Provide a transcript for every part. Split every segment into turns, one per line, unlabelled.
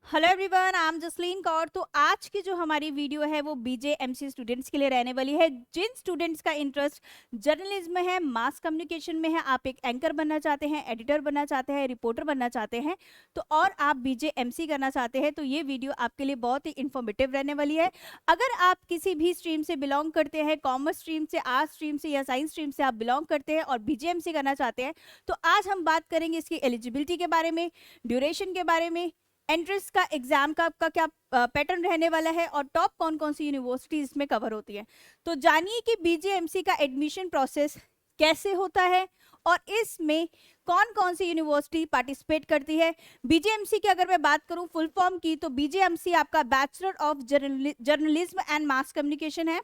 Hello everyone, I am Jasleen Kaur. तो आज की जो हमारी वीडियो है वो बीजेएमसी स्टूडेंट्स के लिए रहने वाली है। जिन स्टूडेंट्स का इंटरेस्ट जर्नलिज्म में है, मास कम्युनिकेशन में है, आप एक एंकर बनना चाहते हैं, एडिटर बनना चाहते हैं, रिपोर्टर बनना चाहते हैं तो और आप बीजेएमसी करना चाहते हैं तो ये वीडियो आपके लिए बहुत ही इन्फॉर्मेटिव रहने वाली है। अगर आप किसी भी स्ट्रीम से बिलोंग करते हैं, कॉमर्स स्ट्रीम से, आर्ट्स स्ट्रीम से या साइंस स्ट्रीम से आप बिलोंग करते हैं और बीजेएमसी करना चाहते हैं तो आज हम बात करेंगे इसकी एलिजिबिलिटी के बारे में, ड्यूरेशन के बारे में, एंट्रेंस का एग्जाम का आपका क्या पैटर्न रहने वाला है और टॉप कौन कौन सी यूनिवर्सिटी इसमें कवर होती है। तो जानिए कि बीजेएमसी का एडमिशन प्रोसेस कैसे होता है और इसमें कौन कौन सी यूनिवर्सिटी पार्टिसिपेट करती है। बीजेएमसी की अगर मैं बात करूं फुल फॉर्म की तो बीजेएमसी आपका bachelor of journalism and mass communication है।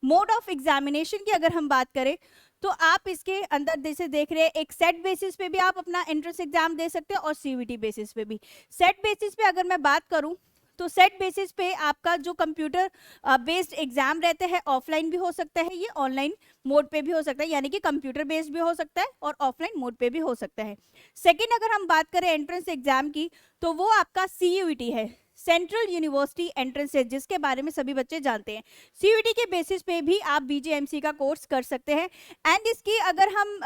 मोड ऑफ एग्जामिनेशन की अगर हम बात करें तो आप इसके अंदर जैसे देख रहे हैं एक सेट बेसिस पे भी आप अपना एंट्रेंस एग्जाम दे सकते हैं और सीयूईटी बेसिस पे भी। सेट बेसिस पे अगर मैं बात करूं तो सेट बेसिस पे आपका जो कंप्यूटर बेस्ड एग्जाम रहते हैं ऑफलाइन भी हो सकता है, ये ऑनलाइन मोड पे भी हो सकता है, यानी कि कंप्यूटर बेस्ड भी हो सकता है और ऑफलाइन मोड पे भी हो सकता है। सेकेंड अगर हम बात करें एंट्रेंस एग्जाम की तो वो आपका सीयूईटी है, सेंट्रल यूनिवर्सिटी एंट्रेंस है, जिसके बारे में सभी बच्चे जानते हैं। सीयूईटी के बेसिस पे भी आप बीजेएमसी का कोर्स कर सकते हैं। एंड इसकी अगर हम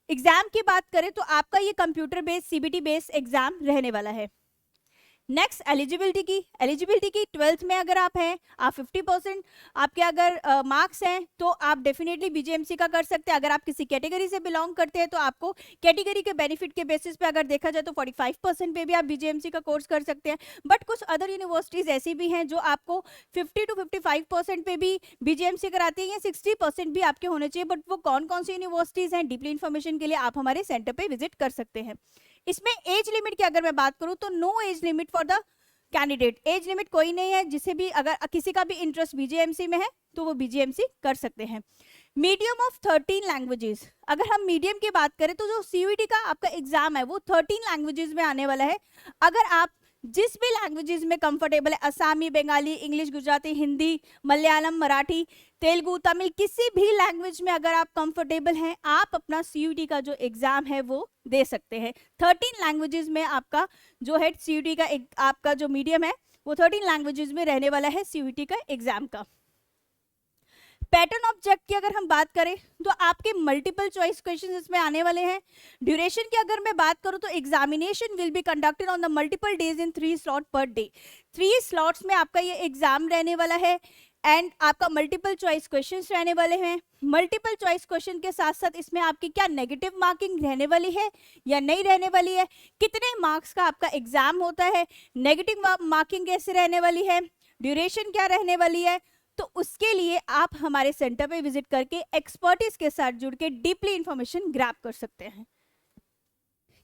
एग्जाम की बात करें तो आपका ये computer based CBT based exam रहने वाला है। नेक्स्ट एलिजिबिलिटी की 12th में अगर आप हैं, आप 50% आपके अगर मार्क्स हैं तो आप डेफिनेटली बीजेएमसी का कर सकते हैं। अगर आप किसी कैटेगरी से बिलोंग करते हैं तो आपको कैटेगरी के बेनिफिट के बेसिस पे अगर देखा जाए तो 45% पे भी आप बीजेएमसी का कोर्स कर सकते हैं। बट कुछ अदर यूनिवर्सिटीज ऐसी भी हैं जो आपको 50 to 55% पे भी बीजेएमसी कराती है, या 60% भी आपके होने चाहिए। बट वो कौन कौन सी यूनिवर्सिटीज हैं, डीपली इन्फॉर्मेशन के लिए आप हमारे सेंटर पे विजिट कर सकते हैं। इसमें एज लिमिट की अगर मैं बात करूं तो no age limit for the candidate, age limit कोई नहीं है। जिसे भी अगर किसी का भी इंटरेस्ट बीजेएमसी में है तो वो बीजेएमसी कर सकते हैं। मीडियम ऑफ 13 लैंग्वेजेस, अगर हम मीडियम की बात करें तो जो सीयूईटी का आपका एग्जाम है वो 13 लैंग्वेजेस में आने वाला है। अगर आप जिस भी लैंग्वेजेस में कंफर्टेबल है, असामी, बंगाली, इंग्लिश, गुजराती, हिंदी, मलयालम, मराठी, तेलुगु, तमिल, किसी भी लैंग्वेज में अगर आप कंफर्टेबल हैं आप अपना सीयूईटी का जो एग्जाम है वो दे सकते हैं। 13 लैंग्वेजेस में आपका जो है सीयूईटी का आपका जो मीडियम है वो 13 लैंग्वेजेस में रहने वाला है सीयूईटी का एग्जाम का। पैटर्न ऑब्जेक्ट की अगर हम बात करें तो आपके मल्टीपल चॉइस क्वेश्चन इसमें आने वाले हैं। ड्यूरेशन की अगर मैं बात करूं तो examination will be conducted on the multiple days in 3 slot per day. 3 slots में आपका ये एग्जाम रहने वाला है एंड आपका मल्टीपल चॉइस क्वेश्चंस रहने वाले हैं। मल्टीपल चॉइस क्वेश्चन के साथ साथ इसमें आपकी क्या नेगेटिव मार्किंग रहने वाली है या नहीं रहने वाली है, कितने मार्क्स का आपका एग्जाम होता है, नेगेटिव मार्किंग कैसे रहने वाली है, ड्यूरेशन क्या रहने वाली है, तो उसके लिए आप हमारे सेंटर पे विजिट करके एक्सपर्टीज के साथ जुड़ के डीपली इंफॉर्मेशन ग्रैब कर सकते हैं।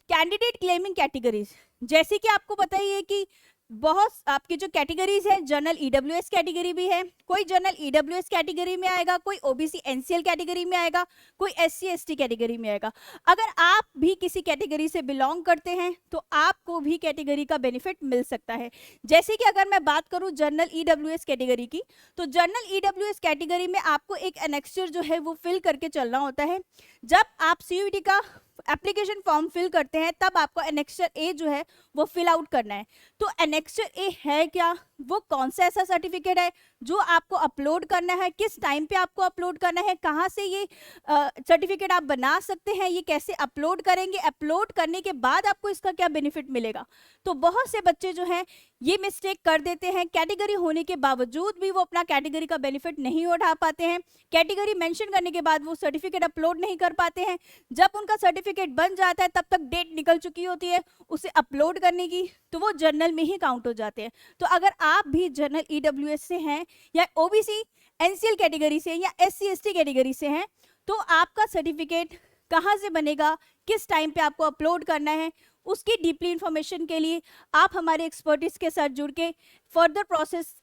कैंडिडेट क्लेमिंग कैटेगरीज, जैसे कि आपको पता ही है कि बहुत आपकी जो कैटेगरीज है, जनरल ईडब्ल्यूएस कैटेगरी भी है, कोई जनरल ईडब्ल्यूएस कैटेगरी में आएगा, कोई ओबीसी एनसीएल कैटेगरी में आएगा, कोई एससी एसटी कैटेगरी में आएगा। अगर आप भी किसी कैटेगरी से बिलोंग करते हैं तो आपको भी कैटेगरी का बेनिफिट मिल सकता है। जैसे कि अगर मैं बात करूं जनरल ईडब्ल्यूएस कैटेगरी की तो जनरल ईडब्ल्यूएस कैटेगरी में आपको एक एनेक्सचर जो है वो फिल करके चलना होता है। जब आप सीयूईटी का एप्लीकेशन फॉर्म फिल करते हैं तब आपको एनेक्सचर ए जो है वो फिल आउट करना है। तो एनेक्सचर ए है क्या, वो कौन सा ऐसा सर्टिफिकेट है जो आपको अपलोड करना है, किस टाइम पे आपको अपलोड करना है, कहाँ से ये सर्टिफिकेट आप बना सकते हैं, ये कैसे अपलोड करेंगे, अपलोड करने के बाद आपको इसका क्या बेनिफिट मिलेगा। तो बहुत से बच्चे जो हैं ये मिस्टेक कर देते हैं, कैटेगरी होने के बावजूद भी वो अपना कैटेगरी का बेनिफिट नहीं उठा पाते हैं, कैटेगरी मेंशन करने के बाद वो सर्टिफिकेट अपलोड नहीं कर पाते हैं। जब उनका सर्टिफिकेट बन जाता है तब तक डेट निकल चुकी होती है उसे अपलोड करने की, तो वो जर्नल में ही काउंट हो जाते हैं। तो अगर आप भी जनरल ईडब्ल्यूएस से हैं या ओबीसी एनसीएल कैटेगरी से या एससी एसटी कैटेगरी से हैं तो आपका सर्टिफिकेट कहाँ से बनेगा, किस टाइम पे आपको अपलोड करना है, उसकी डीपली इंफॉर्मेशन के लिए आप हमारे एक्सपर्टीज के साथ जुड़ के फर्दर प्रोसेस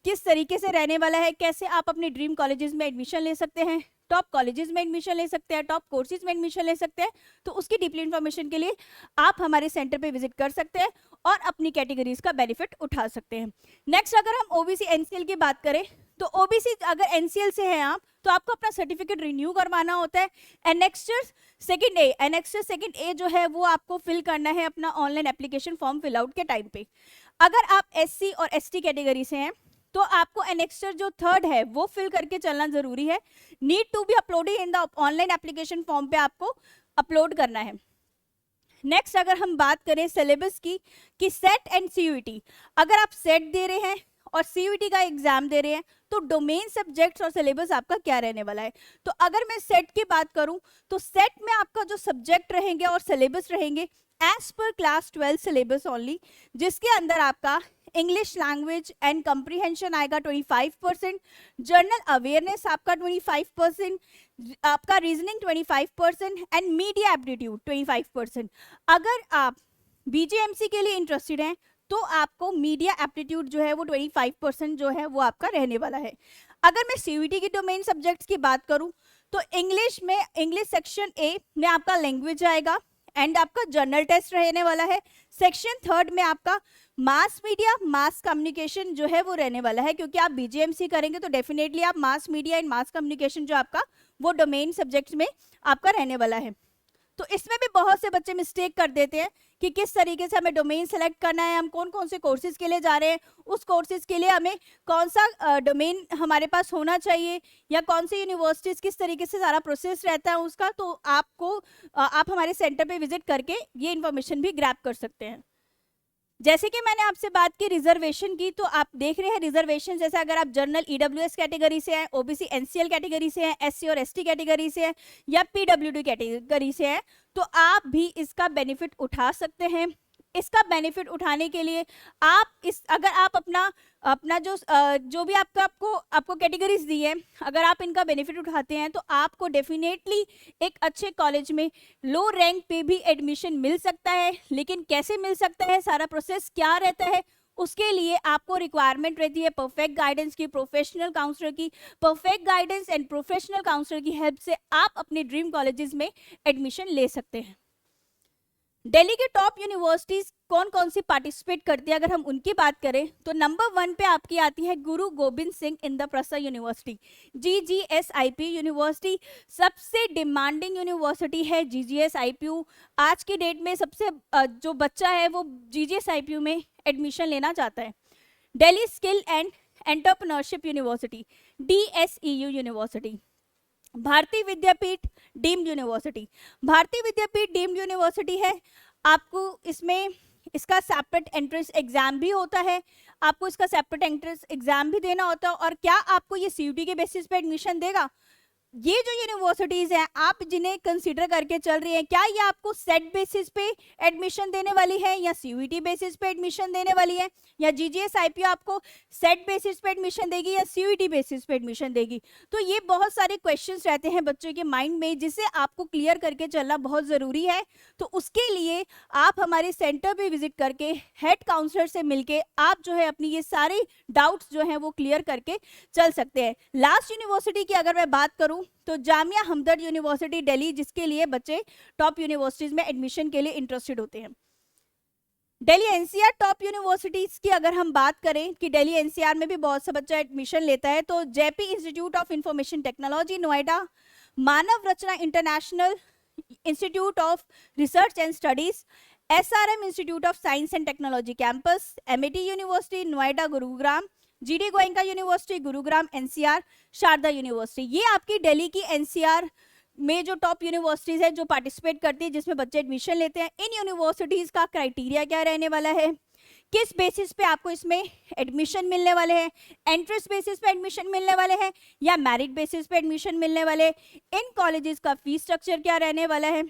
किस तरीके से रहने वाला है, कैसे आप अपने ड्रीम कॉलेजेस में एडमिशन ले सकते हैं, टॉप कॉलेजेस में एडमिशन ले सकते हैं, टॉप कोर्सेज में एडमिशन ले सकते हैं, तो उसकी डीपली इंफॉर्मेशन के लिए आप हमारे सेंटर पे विजिट कर सकते हैं और अपनी कैटेगरीज का बेनिफिट उठा सकते हैं। नेक्स्ट अगर हम ओबीसी एनसीएल की बात करें तो ओबीसी अगर एनसीएल से हैं आप तो आपको अपना सर्टिफिकेट रिन्यू करवाना होता है। एनेक्स्चर सेकंड ए जो है वो आपको फिल करना है अपना online application form fill out के टाइम पे। अगर आप एससी और एसटी कैटेगरी से हैं तो आपको एनेक्स्चर जो थर्ड है वो फिल करके चलना जरूरी है। Need to be uploaded in the online application form पे आपको अपलोड करना है। नेक्स्ट अगर हम बात करें सिलेबस की कि सेट एंड सीयूईटी, अगर आप सेट दे रहे हैं और सीयूईटी का एग्जाम दे रहे हैं तो डोमेन सब्जेक्ट्स और सिलेबस आपका क्या रहने वाला है। तो अगर मैं सेट की बात करूं तो सेट में आपका जो सब्जेक्ट रहेंगे और सिलेबस रहेंगे as per class 12 syllabus only, जिसके अंदर आपका इंग्लिश लैंग्वेज एंड कंप्रीहेंशन आएगा 25%, जनरल अवेयरनेस आपका 25%, आपका रीजनिंग 25% एंड मीडिया एप्टीट्यूड 25%। अगर आप बीजेएमसी के लिए इंटरेस्टेड हैं तो आपको मीडिया एप्टीट्यूड जो है वो 25% जो है वो आपका रहने वाला है। अगर मैं सीयूईटी की डोमेन सब्जेक्ट्स की बात करूं तो इंग्लिश में इंग्लिश सेक्शन ए में आपका लैंग्वेज आएगा एंड आपका जर्नल टेस्ट रहने वाला है। सेक्शन थर्ड में आपका मास मीडिया मास कम्युनिकेशन जो है वो रहने वाला है, क्योंकि आप बीजेएमसी करेंगे तो डेफिनेटली आप mass media and mass communication जो आपका वो डोमेन सब्जेक्ट्स में आपका रहने वाला है। तो इसमें भी बहुत से बच्चे मिस्टेक कर देते हैं कि किस तरीके से हमें डोमेन सेलेक्ट करना है, हम कौन कौन से कोर्सेज के लिए जा रहे हैं, उस कोर्सेज के लिए हमें कौन सा डोमेन हमारे पास होना चाहिए या कौन सी यूनिवर्सिटीज किस तरीके से सारा प्रोसेस रहता है उसका। तो आप हमारे सेंटर पे विजिट करके ये इन्फॉर्मेशन भी ग्रैब कर सकते हैं। जैसे कि मैंने आपसे बात की रिजर्वेशन की, तो आप देख रहे हैं रिजर्वेशन जैसे अगर आप जनरल ईडब्ल्यूएस कैटेगरी से हैं, ओबीसी एनसीएल कैटेगरी से हैं, एससी और एसटी कैटेगरी से हैं या पीडब्ल्यूडी कैटेगरी से हैं, तो आप भी इसका बेनिफिट उठा सकते हैं। इसका बेनिफिट उठाने के लिए अगर आप अपना जो भी आपको कैटेगरीज दी है, अगर आप इनका बेनिफिट उठाते हैं तो आपको डेफिनेटली एक अच्छे कॉलेज में लो रैंक पे भी एडमिशन मिल सकता है। लेकिन कैसे मिल सकता है, सारा प्रोसेस क्या रहता है, उसके लिए आपको रिक्वायरमेंट रहती है परफेक्ट गाइडेंस की, प्रोफेशनल काउंसलर की। Perfect guidance and professional counsellor की हेल्प से आप अपने ड्रीम कॉलेजेस में एडमिशन ले सकते हैं। दिल्ली के टॉप यूनिवर्सिटीज कौन कौन सी पार्टिसिपेट करती है, अगर हम उनकी बात करें तो नंबर 1 पे आपकी आती है Guru Gobind Singh Indraprastha university. GGSIPU university सबसे डिमांडिंग यूनिवर्सिटी है। GGSIPU आज की डेट में सबसे जो बच्चा है वो GGSIPU में एडमिशन लेना चाहता है। Delhi skill and entrepreneurship university DSEU university. भारतीय विद्यापीठ डीम्ड यूनिवर्सिटी, भारतीय विद्यापीठ डीम्ड यूनिवर्सिटी है। आपको इसका सेपरेट एंट्रेंस एग्जाम भी होता है, आपको इसका सेपरेट एंट्रेंस एग्जाम भी देना होता है। और क्या आपको ये सीयूटी के बेसिस पे एडमिशन देगा? ये जो यूनिवर्सिटीज हैं आप जिन्हें कंसीडर करके चल रही हैं, क्या ये आपको सेट बेसिस पे एडमिशन देने वाली है या सीयूटी बेसिस पे एडमिशन देने वाली है, या GGSIPU आपको सेट बेसिस पे एडमिशन देगी या सीयूटी बेसिस पे एडमिशन देगी? तो ये बहुत सारे क्वेश्चंस रहते हैं बच्चों के माइंड में, जिसे आपको क्लियर करके चलना बहुत ज़रूरी है। तो उसके लिए आप हमारे सेंटर पे विजिट करके हेड काउंसलर से मिलके आप जो है अपनी ये सारे डाउट्स जो हैं वो क्लियर करके चल सकते हैं। लास्ट यूनिवर्सिटी की अगर मैं बात करूं तो जामिया हमदर्द यूनिवर्सिटी दिल्ली, जिसके लिए बच्चे टॉप यूनिवर्सिटीज में एडमिशन के लिए इंटरेस्टेड होते हैं। दिल्ली NCR टॉप यूनिवर्सिटीज की अगर हम बात करें कि दिल्ली NCR में भी बहुत सा बच्चा एडमिशन लेता है, तो JP institute of information technology Noida, Manav Rachna international institute of research and studies, SRM institute of science and technology campus, MIT university Noida Gurugram, GD Goenka university Gurugram NCR, Sharda university. ये आपकी दिल्ली की NCR में जो टॉप यूनिवर्सिटीज है जो पार्टिसिपेट करती है, जिसमें बच्चे एडमिशन लेते हैं। इन यूनिवर्सिटीज का क्राइटेरिया क्या रहने वाला है, किस बेसिस पे आपको इसमें एडमिशन मिलने वाले हैं, एंट्रेंस बेसिस पे एडमिशन मिलने वाले हैं या मेरिट बेसिस पे एडमिशन मिलने वाले, इन कॉलेजेस का फीस स्ट्रक्चर क्या रहने वाला है,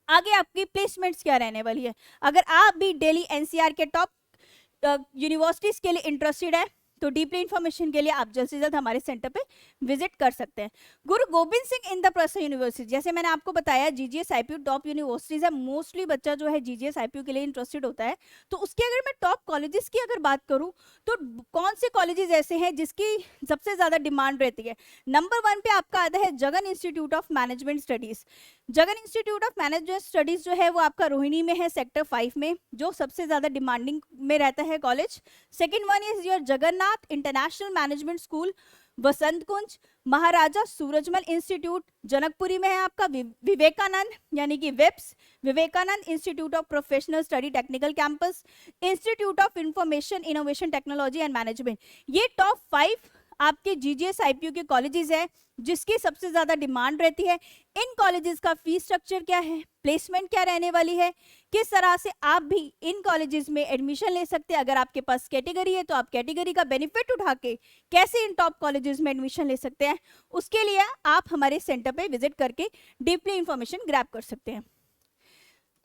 आगे आपकी प्लेसमेंट्स क्या रहने वाली है। अगर आप भी दिल्ली NCR के टॉप यूनिवर्सिटीज के लिए इंटरेस्टेड है तो डीपली इंफॉर्मेशन के लिए आप जल्द से जल्द हमारे सेंटर पे विजिट कर सकते हैं। गुरु गोबिंद सिंह इंद्रप्रस्थ यूनिवर्सिटी, जैसे मैंने आपको बताया GGSIPU टॉप यूनिवर्सिटीज है, मोस्टली बच्चा जो है GGSIPU के लिए इंटरेस्टेड होता है। तो उसके अगर मैं टॉप कॉलेजेस की अगर बात करूं तो कौन से कॉलेजेस ऐसे हैं जिसकी सबसे ज्यादा डिमांड रहती है? नंबर 1 पे आपका आता है Jagan institute of management studies. Jagan institute of management studies जो है वो आपका रोहिणी में है, सेक्टर 5 में, जो सबसे ज्यादा डिमांडिंग में रहता है college. Second one is your Jagannath international management school, Vasant Kunj, Maharaja Surajmal institute, Janakpuri में है आपका विवेकानंद यानी कि VIPS, Vivekananda institute of professional study technical campus, institute of information innovation technology and management. ये टॉप 5 आपके जीजीएस आईपीयू के कॉलेजेस है जिसकी सबसे ज्यादा डिमांड रहती है। इन कॉलेजेस का फीस स्ट्रक्चर क्या है, प्लेसमेंट क्या रहने वाली है, किस तरह से आप भी इन कॉलेजेस में एडमिशन ले सकते हैं, अगर आपके पास कैटेगरी है तो आप कैटेगरी का बेनिफिट उठा के कैसे इन टॉप कॉलेजेस में एडमिशन ले सकते हैं, उसके लिए आप हमारे सेंटर पे विजिट करके डीपली इंफॉर्मेशन ग्रैब कर सकते हैं।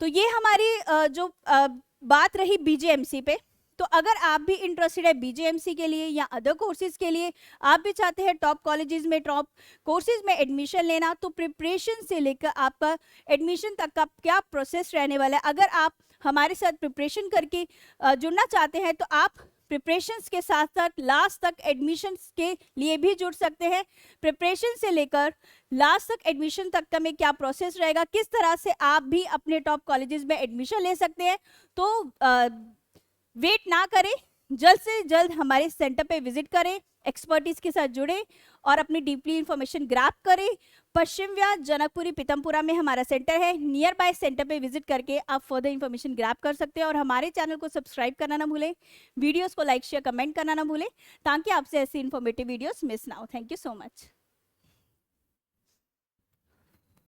तो ये हमारी जो बात रही बीजेएमसी पे। तो अगर आप भी इंटरेस्टेड है बीजेएमसी के लिए या अदर कोर्सेज के लिए, आप भी चाहते हैं टॉप कॉलेजेस में टॉप कोर्सेज में एडमिशन लेना, तो प्रिपरेशन से लेकर आपका एडमिशन तक का क्या प्रोसेस रहने वाला है, अगर आप हमारे साथ प्रिपरेशन करके जुड़ना चाहते हैं तो आप प्रिपरेशंस के साथ साथ लास्ट तक एडमिशन्स के लिए भी जुड़ सकते हैं। प्रिपरेशन से लेकर लास्ट तक एडमिशन तक का में क्या प्रोसेस रहेगा, किस तरह से आप भी अपने टॉप कॉलेजेस में एडमिशन ले सकते हैं, तो वेट ना करें, जल्द से जल्द हमारे सेंटर पे विजिट करें, एक्सपर्टीज के साथ जुड़े और अपनी डीपली इंफॉर्मेशन ग्रैब करें। पश्चिम व्यास जनकपुरी पीतमपुरा में हमारा सेंटर है। नियर बाय सेंटर पे विजिट करके आप फर्दर इंफॉर्मेशन ग्रैब कर सकते हैं और हमारे चैनल को सब्सक्राइब करना ना भूलें, वीडियोस को लाइक शेयर कमेंट करना ना भूलें ताकि आपसे ऐसी इंफॉर्मेटिव वीडियोस मिस ना हो। Thank you so much.